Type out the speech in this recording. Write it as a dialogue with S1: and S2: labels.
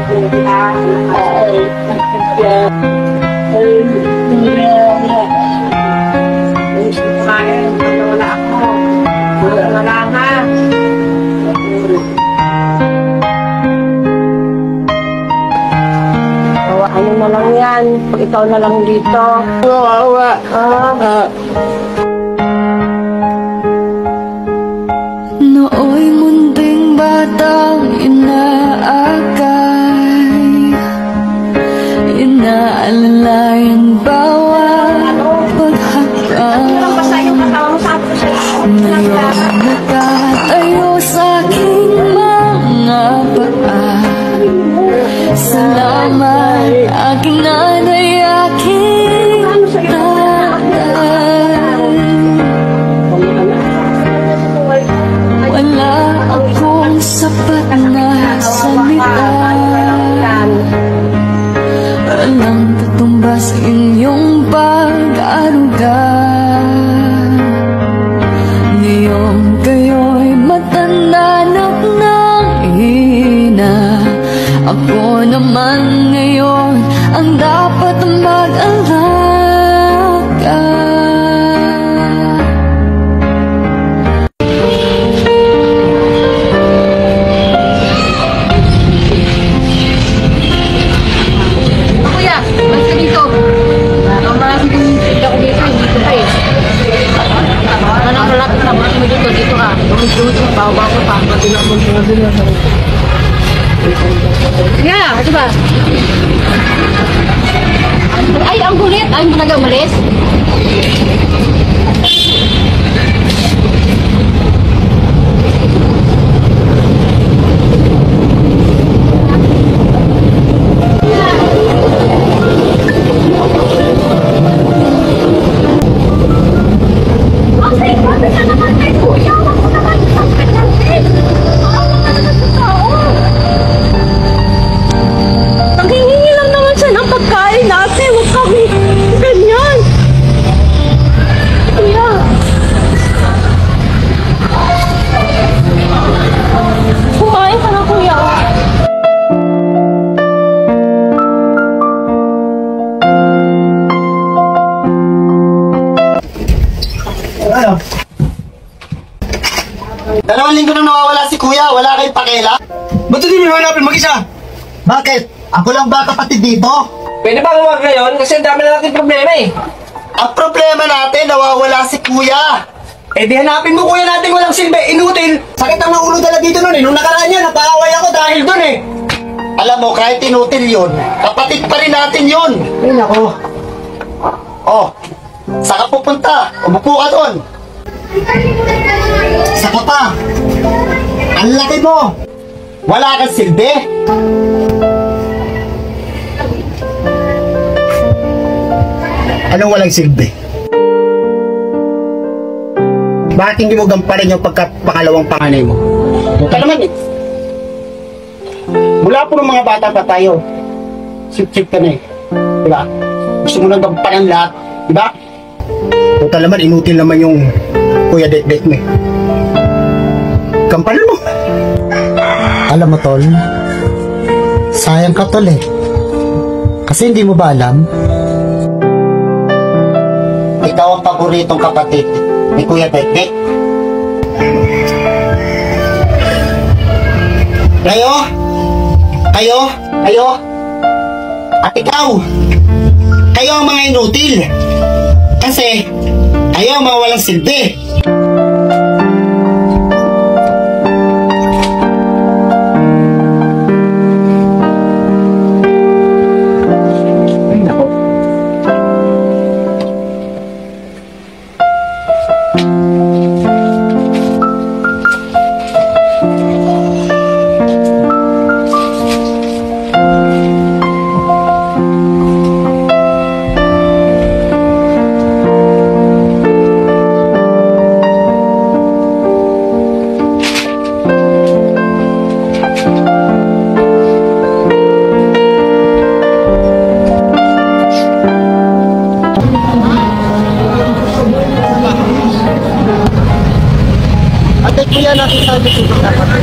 S1: Ano na lang yan, pag ikaw na lang dito.
S2: Wawa.
S3: Nooy munting batang inaakay, inaalalayan bawat paghakbang. Ngayon nakatayo sa aking mga paa. Salamat aking nanay, aking tatay. Wala akong sapat na salita, walang tatumba sa inyong pag-aruga. Ngayon kayo'y matanda ng hina, ako naman ngayon ang dapat mag-alaga.
S1: Kuya, basta dito. Marami kong hindi ako dito, hindi ko pa eh. Anong malapit na mga dito, dito ka. Lumit-lumit mo, bawa ko pa. Yeah, ito ba? Ay, ang kulit. Ay, mo nag-umalis? Nanghihingi lang naman siya ng pagkain natin. Huwag kami ganyan. Kuya. Kumain ka na, kuya.
S2: Ano? 2 linggo nang nawawala si kuya, wala kayong pakila? Ba't hindi mo hanapin mag-isa? Bakit? Ako lang ba kapatid dito?
S4: Pwede ba huwag ngayon? Kasi ang dami na natin problema eh.
S2: Ang problema natin, nawawala si kuya.
S4: Eh di hanapin mo kuya natin walang silbi, inutil.
S2: Sakit ang ulo dala dito nun eh. Nung nakaraan yan, napaaway ako dahil dun eh. Alam mo, kahit inutil yun, kapatid pa rin natin yun. Ay, nako. Oh, saan ka pupunta? Umupo ka doon. Saka pa. Ang laki mo. Wala kang silbi. Anong walang silbi? Bakit hindi mo gamparin yung pagkapangalawang panganay mo? Buka naman eh. Mula po ng mga bata pa tayo. Sip-sip ka na eh. Diba? Gusto mo nang gamparin lahat. Diba? Buka naman, inutil naman yung kuya det-det mo eh. Gamparin mo. Alam mo tol, sayang ka tol eh. Kasi hindi mo ba alam? Ikaw ang paboritong kapatid ni Kuya Det-det. Kayo, at ikaw, kayo ang mga inutil. Kasi, kayo ang mga walang silbi. Kuya, nakita dito dapat